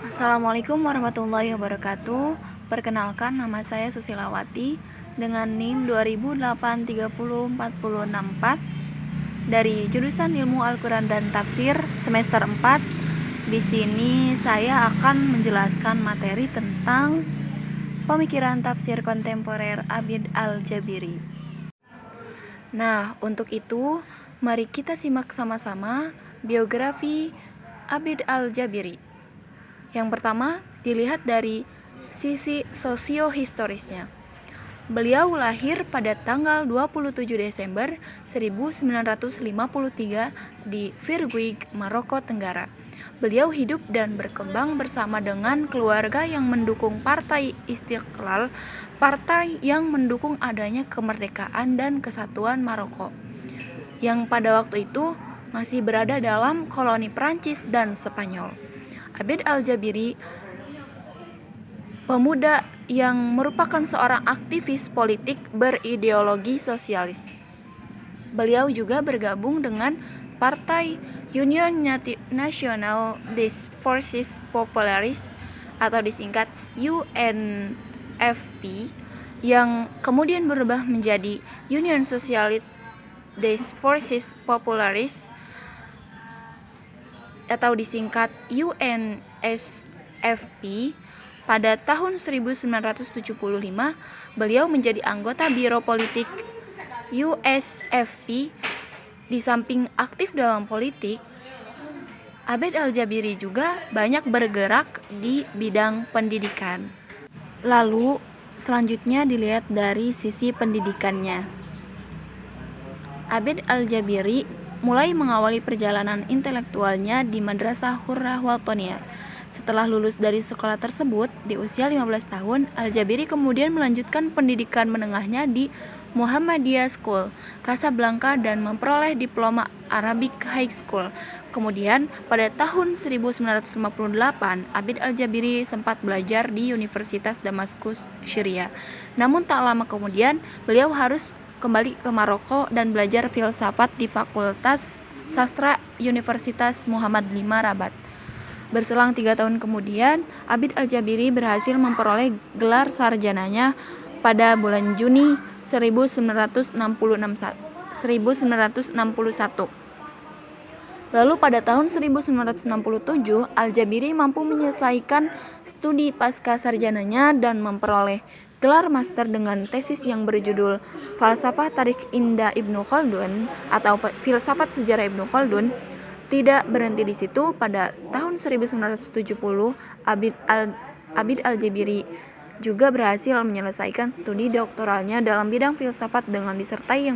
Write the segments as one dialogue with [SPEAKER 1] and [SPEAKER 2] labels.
[SPEAKER 1] Assalamualaikum warahmatullahi wabarakatuh. Perkenalkan, nama saya Susilawati dengan NIM 2008304064 dari jurusan Ilmu Al-Quran dan Tafsir semester 4. Di sini saya akan menjelaskan materi tentang pemikiran tafsir kontemporer Abid Al-Jabiri. Nah, untuk itu mari kita simak sama-sama biografi Abid Al-Jabiri. Yang pertama, dilihat dari sisi sosiohistorisnya. Beliau lahir pada tanggal 27 Desember 1953 di Virguig, Maroko Tenggara. Beliau hidup dan berkembang bersama dengan keluarga yang mendukung Partai Istiqlal, partai yang mendukung adanya kemerdekaan dan kesatuan Maroko, yang pada waktu itu masih berada dalam koloni Prancis dan Spanyol. Abid Al-Jabiri, pemuda yang merupakan seorang aktivis politik berideologi sosialis. Beliau juga bergabung dengan Partai Union National des Forces Populaires atau disingkat UNFP, yang kemudian berubah menjadi Union Socialiste des Forces Populaires atau disingkat UNSFP. Pada tahun 1975, beliau menjadi anggota Biro Politik USFP. Di samping aktif dalam politik, Abid Al-Jabiri juga banyak bergerak di bidang pendidikan. Lalu, selanjutnya dilihat dari sisi pendidikannya. Abid Al-Jabiri mulai mengawali perjalanan intelektualnya di Madrasah Hurrah Watoniyah. Setelah lulus dari sekolah tersebut di usia 15 tahun, Al-Jabiri kemudian melanjutkan pendidikan menengahnya di Muhammadiyah School, Casablanca, dan memperoleh diploma Arabic High School. Kemudian, pada tahun 1958, Abid Al-Jabiri sempat belajar di Universitas Damaskus, Syria. Namun tak lama kemudian, beliau harus kembali ke Maroko dan belajar filsafat di Fakultas Sastra Universitas Muhammad V Rabat. Berselang 3 tahun kemudian, Abid Al-Jabiri berhasil memperoleh gelar sarjananya pada bulan Juni 1961. Lalu pada tahun 1967, Al-Jabiri mampu menyelesaikan studi pasca sarjananya dan memperoleh gelar master dengan tesis yang berjudul Falsafah Tarikh Inda Ibnu Khaldun atau Filsafat Sejarah Ibnu Khaldun. Tidak berhenti di situ, pada tahun 1970 Abid Al-Jabiri juga berhasil menyelesaikan studi doktoralnya dalam bidang filsafat dengan disertai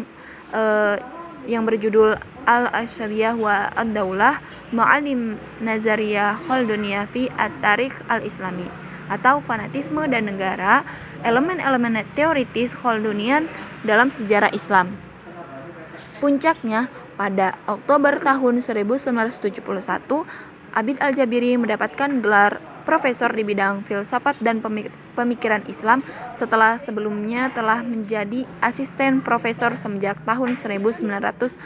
[SPEAKER 1] yang berjudul Al-Ashabiyah wa Ad-Daulah Ma'alim Nazariyah Khalduniyah fi At-Tarikh Al-Islami atau Fanatisme dan Negara, elemen-elemen teoritis Khaldunian dalam sejarah Islam. Puncaknya, pada Oktober tahun 1971, Abid Al-Jabiri mendapatkan gelar profesor di bidang filsafat dan pemikiran Islam setelah sebelumnya telah menjadi asisten profesor semenjak tahun 1967.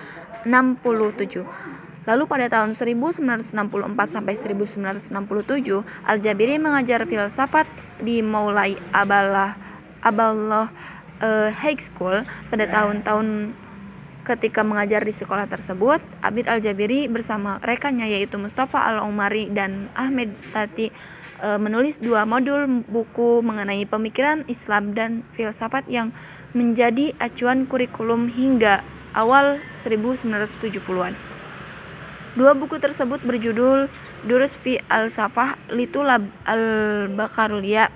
[SPEAKER 1] Lalu pada tahun 1964 sampai 1967, Al-Jabiri mengajar filsafat di Moulay Aballah High School. Pada tahun-tahun ketika mengajar di sekolah tersebut, Abid Al-Jabiri bersama rekannya yaitu Mustafa Al-Umari dan Ahmed Stati menulis 2 modul buku mengenai pemikiran Islam dan filsafat yang menjadi acuan kurikulum hingga awal 1970-an. 2 buku tersebut berjudul Durus fi Al-Safah Litulab Al-Bakarulia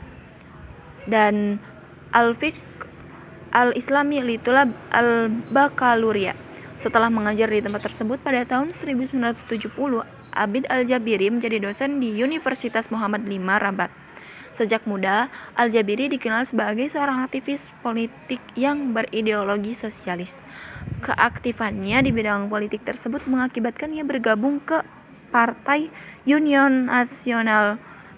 [SPEAKER 1] dan Al-Fiqh Al-Islami Litulab Al-Bakaluria. Setelah mengajar di tempat tersebut pada tahun 1970, Abid Al-Jabiri menjadi dosen di Universitas Muhammad V Rabat. Sejak muda, Al-Jabiri dikenal sebagai seorang aktivis politik yang berideologi sosialis. Keaktifannya di bidang politik tersebut mengakibatkan ia bergabung ke Partai Union National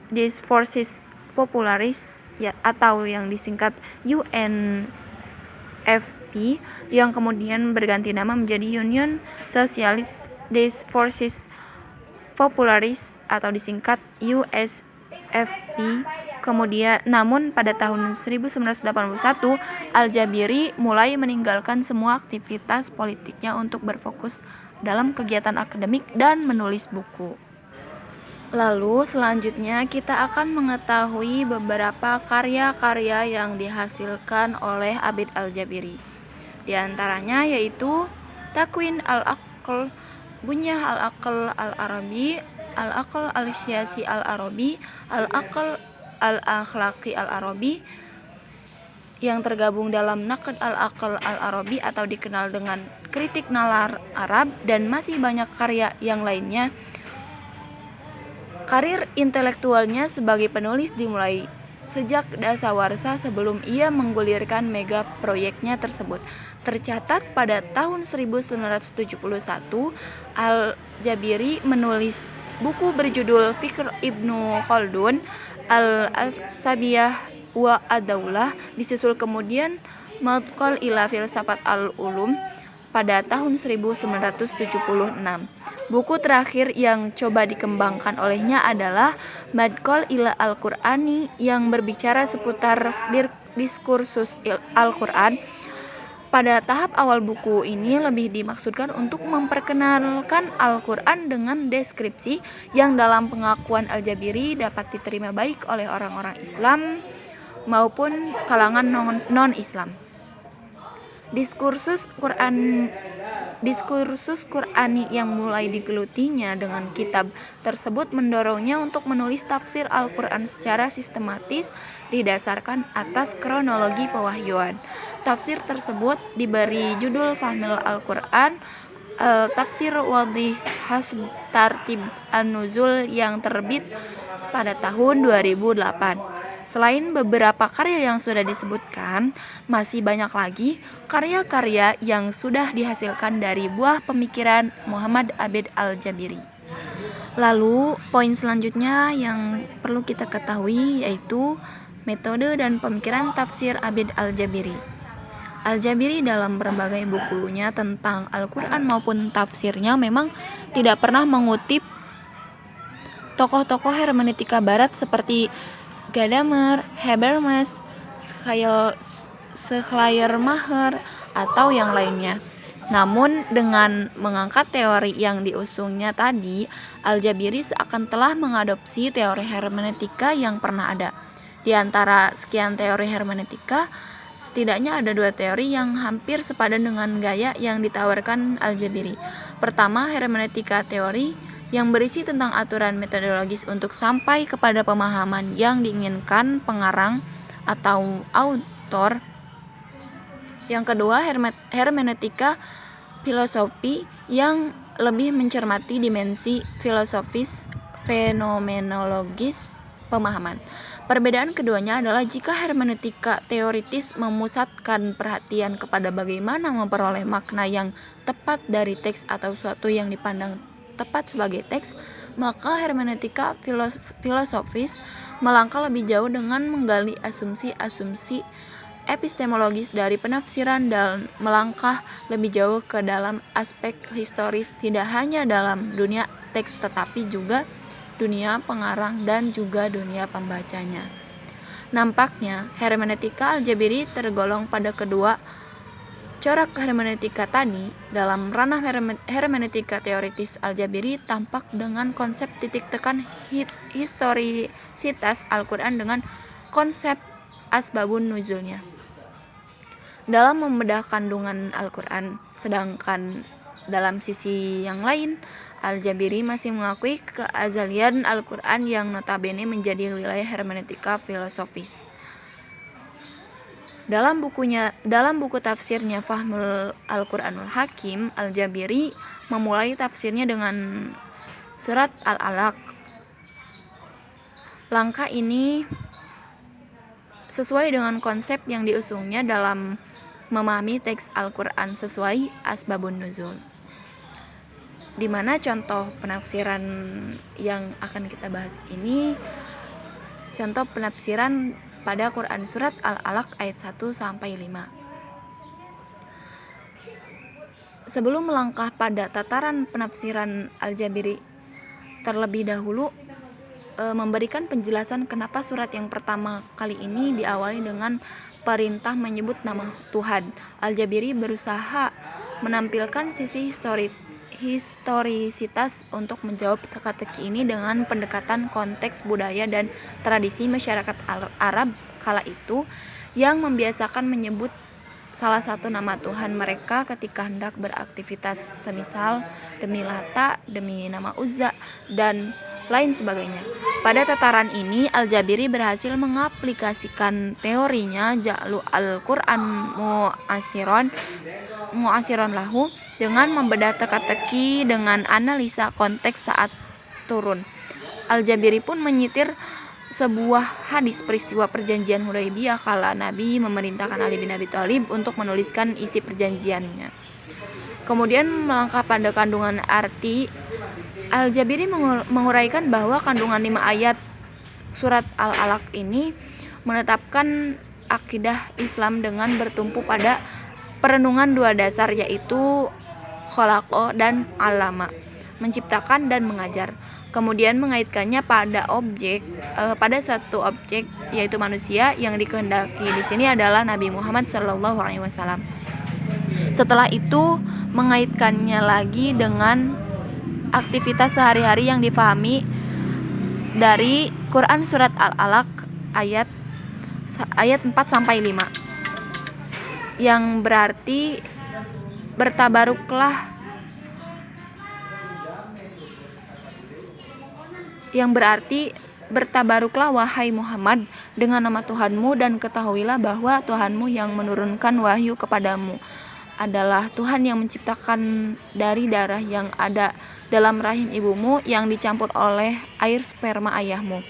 [SPEAKER 1] des Forces Populaires atau yang disingkat UNFP, yang kemudian berganti nama menjadi Union Socialiste des Forces Populaires atau disingkat USFP. FP. Kemudian, namun pada tahun 1981, Al-Jabiri mulai meninggalkan semua aktivitas politiknya untuk berfokus dalam kegiatan akademik dan menulis buku. Lalu selanjutnya kita akan mengetahui beberapa karya-karya yang dihasilkan oleh Abid Al-Jabiri. Di antaranya yaitu Takwin Al-Aql, Bunyah Al-Aql Al-Arabi, Al-Aql Al-Syasi Al-Arabi, Al-Aql Al-Akhlaqi Al-Arabi, yang tergabung dalam Naqd Al-Aql Al-Arabi atau dikenal dengan Kritik Nalar Arab, dan masih banyak karya yang lainnya. Karir intelektualnya sebagai penulis dimulai sejak dasawarsa sebelum ia menggulirkan mega proyeknya tersebut. Tercatat pada tahun 1971, Al-Jabiri menulis buku berjudul Fikr Ibnu Khaldun, Al-Asabiyah wa Ad-Daulah, disusul kemudian Madkhal ila Filsafat Al-Ulum pada tahun 1976. Buku terakhir yang coba dikembangkan olehnya adalah Madkhal ila Al-Qur'ani yang berbicara seputar diskursus Al-Qur'an. Pada tahap awal buku ini lebih dimaksudkan untuk memperkenalkan Al-Qur'an dengan deskripsi yang dalam pengakuan Al-Jabiri dapat diterima baik oleh orang-orang Islam maupun kalangan non-Islam. Diskursus Qur'ani yang mulai digelutinya dengan kitab tersebut mendorongnya untuk menulis tafsir Al-Qur'an secara sistematis didasarkan atas kronologi pewahyuan. Tafsir tersebut diberi judul Fahmil Al-Qur'an, Tafsir Wadih Hasb Tartib An-Nuzul, yang terbit pada tahun 2008. Selain beberapa karya yang sudah disebutkan, masih banyak lagi karya-karya yang sudah dihasilkan dari buah pemikiran Muhammad Abid Al-Jabiri. Lalu, poin selanjutnya yang perlu kita ketahui yaitu metode dan pemikiran tafsir Abid Al-Jabiri. Al-Jabiri dalam berbagai bukunya tentang Al-Quran maupun tafsirnya memang tidak pernah mengutip tokoh-tokoh hermeneutika barat seperti Gadamer, Habermas, Schleiermacher, atau yang lainnya. Namun dengan mengangkat teori yang diusungnya tadi, Al-Jabiri seakan telah mengadopsi teori hermeneutika yang pernah ada. Di antara sekian teori hermeneutika, setidaknya ada dua teori yang hampir sepadan dengan gaya yang ditawarkan Al-Jabiri. Pertama, hermeneutika teori yang berisi tentang aturan metodologis untuk sampai kepada pemahaman yang diinginkan pengarang atau autor. Yang kedua, hermeneutika filosofi yang lebih mencermati dimensi filosofis fenomenologis pemahaman. Perbedaan keduanya adalah jika hermeneutika teoritis memusatkan perhatian kepada bagaimana memperoleh makna yang tepat dari teks atau suatu yang dipandang tepat sebagai teks, maka hermeneutika filosofis melangkah lebih jauh dengan menggali asumsi-asumsi epistemologis dari penafsiran dan melangkah lebih jauh ke dalam aspek historis, tidak hanya dalam dunia teks tetapi juga dunia pengarang dan juga dunia pembacanya. Nampaknya hermeneutika Al-Jabiri tergolong pada kedua corak hermeneutika tadi. Dalam ranah hermeneutika teoritis, Al-Jabiri tampak dengan konsep titik tekan historisitas Al-Quran dengan konsep asbabun nuzulnya dalam membedah kandungan Al-Quran. Sedangkan dalam sisi yang lain, Al-Jabiri masih mengakui keazalian Al-Quran yang notabene menjadi wilayah hermeneutika filosofis. Dalam buku tafsirnya Fahmul Al-Quranul Hakim, Al-Jabiri memulai tafsirnya dengan surat Al-Alaq. Langkah ini sesuai dengan konsep yang diusungnya dalam memahami teks Al-Quran sesuai asbabun nuzul. Di mana contoh penafsiran yang akan kita bahas ini, contoh penafsiran pada Quran surat Al-Alaq ayat 1-5. Sebelum melangkah pada tataran penafsiran Al-Jabiri terlebih dahulu, memberikan penjelasan kenapa surat yang pertama kali ini diawali dengan perintah menyebut nama Tuhan. Al-Jabiri berusaha menampilkan sisi historisitas untuk menjawab teka-teki ini dengan pendekatan konteks budaya dan tradisi masyarakat Arab kala itu yang membiasakan menyebut salah satu nama Tuhan mereka ketika hendak beraktivitas, semisal demi Lata, demi nama Uzza, dan lain sebagainya. Pada tataran ini, Al-Jabiri berhasil mengaplikasikan teorinya Ja'lu Al-Qur'an mu'asiron lahu dengan membedah teka-teki dengan analisa konteks saat turun. Al-Jabiri pun menyitir sebuah hadis peristiwa perjanjian Hudaybiyah kala Nabi memerintahkan Ali bin Abi Thalib untuk menuliskan isi perjanjiannya. Kemudian melangkah pada kandungan arti, Al-Jabiri menguraikan bahwa kandungan 5 ayat surat Al-Alaq ini menetapkan akidah Islam dengan bertumpu pada perenungan 2 dasar, yaitu khalaqa dan alama, menciptakan dan mengajar. Kemudian mengaitkannya pada satu objek, yaitu manusia yang dikehendaki di sini adalah Nabi Muhammad SAW. Setelah itu mengaitkannya lagi dengan aktivitas sehari-hari yang dipahami dari Quran surat Al-Alaq ayat 4 sampai 5, yang berarti bertabaruklah wahai Muhammad dengan nama Tuhanmu, dan ketahuilah bahwa Tuhanmu yang menurunkan wahyu kepadamu adalah Tuhan yang menciptakan dari darah yang ada dalam rahim ibumu yang dicampur oleh air sperma ayahmu.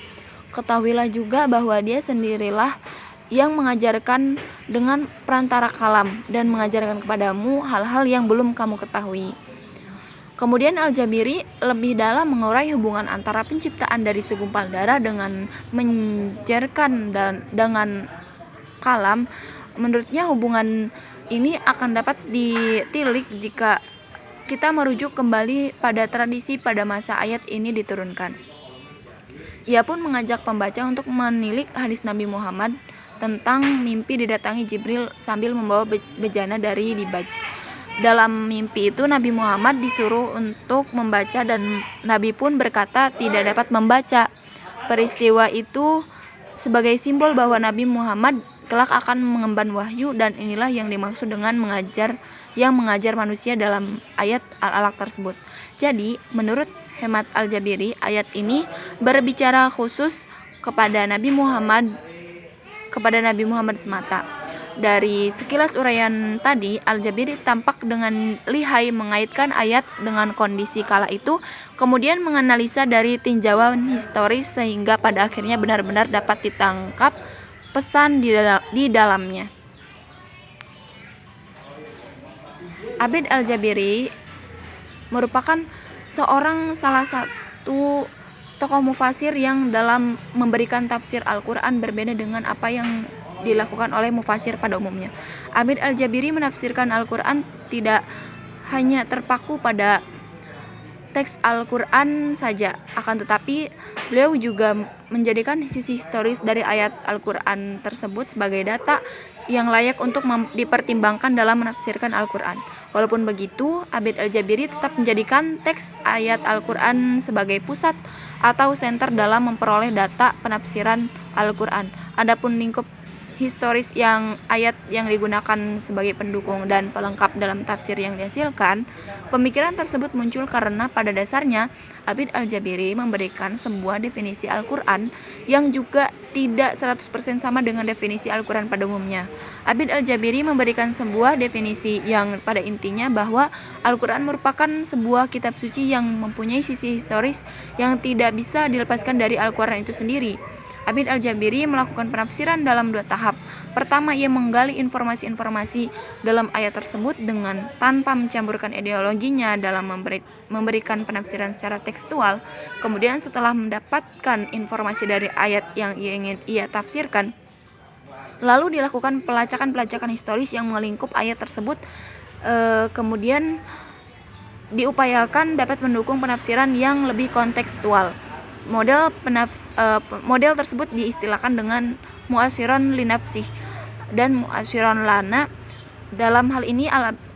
[SPEAKER 1] Ketahuilah juga bahwa Dia sendirilah yang mengajarkan dengan perantara kalam dan mengajarkan kepadamu hal-hal yang belum kamu ketahui. Kemudian Al-Jabiri lebih dalam mengurai hubungan antara penciptaan dari segumpal darah dengan mengajarkan dan dengan kalam. Menurutnya hubungan ini akan dapat ditilik jika kita merujuk kembali pada tradisi pada masa ayat ini diturunkan. Ia pun mengajak pembaca untuk menilik hadis Nabi Muhammad tentang mimpi didatangi Jibril sambil membawa bejana dari dibaj. Dalam mimpi itu Nabi Muhammad disuruh untuk membaca dan Nabi pun berkata tidak dapat membaca. Peristiwa itu sebagai simbol bahwa Nabi Muhammad kelak akan mengemban wahyu, dan inilah yang dimaksud dengan mengajar manusia dalam ayat Al-Alaq tersebut. Jadi, menurut hemat Al-Jabiri, ayat ini berbicara khusus kepada Nabi Muhammad semata. Dari sekilas uraian tadi, Al-Jabiri tampak dengan lihai mengaitkan ayat dengan kondisi kala itu, kemudian menganalisa dari tinjauan historis sehingga pada akhirnya benar-benar dapat ditangkap pesan di dalamnya. Abid Al-Jabiri merupakan salah satu tokoh mufasir yang dalam memberikan tafsir Al-Quran berbeda dengan apa yang dilakukan oleh mufasir pada umumnya. Abid Al-Jabiri menafsirkan Al-Quran tidak hanya terpaku pada teks Al-Quran saja, akan tetapi beliau juga menjadikan sisi historis dari ayat Al-Quran tersebut sebagai data yang layak untuk dipertimbangkan dalam menafsirkan Al-Quran. Walaupun begitu, Abid Al-Jabiri tetap menjadikan teks ayat Al-Quran sebagai pusat atau senter dalam memperoleh data penafsiran Al-Quran. Adapun lingkup historis yang ayat yang digunakan sebagai pendukung dan pelengkap dalam tafsir yang dihasilkan, pemikiran tersebut muncul karena pada dasarnya Abid Al-Jabiri memberikan sebuah definisi Al-Quran yang juga tidak 100% sama dengan definisi Al-Quran pada umumnya. Abid Al-Jabiri memberikan sebuah definisi yang pada intinya bahwa Al-Quran merupakan sebuah kitab suci yang mempunyai sisi historis yang tidak bisa dilepaskan dari Al-Quran itu sendiri. Abid Al-Jabiri melakukan penafsiran dalam 2 tahap. Pertama, ia menggali informasi-informasi dalam ayat tersebut dengan tanpa mencampurkan ideologinya dalam memberikan penafsiran secara tekstual. Kemudian setelah mendapatkan informasi dari ayat yang ingin ia tafsirkan, lalu dilakukan pelacakan historis yang melingkup ayat tersebut. Kemudian diupayakan dapat mendukung penafsiran yang lebih kontekstual. Model tersebut diistilahkan dengan mu'asyiron linafsih dan mu'asyiron lana. Dalam hal ini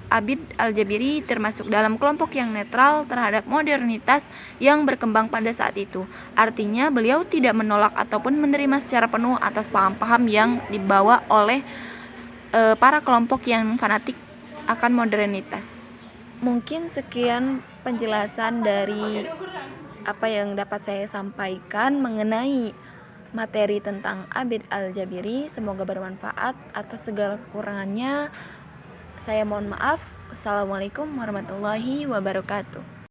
[SPEAKER 1] Abid Al-Jabiri termasuk dalam kelompok yang netral terhadap modernitas yang berkembang pada saat itu. Artinya beliau tidak menolak ataupun menerima secara penuh atas paham-paham yang dibawa oleh para kelompok yang fanatik akan modernitas. Mungkin sekian penjelasan dari apa yang dapat saya sampaikan mengenai materi tentang Abid Al-Jabiri. Semoga bermanfaat. Atas segala kekurangannya saya mohon maaf. Wassalamualaikum warahmatullahi wabarakatuh.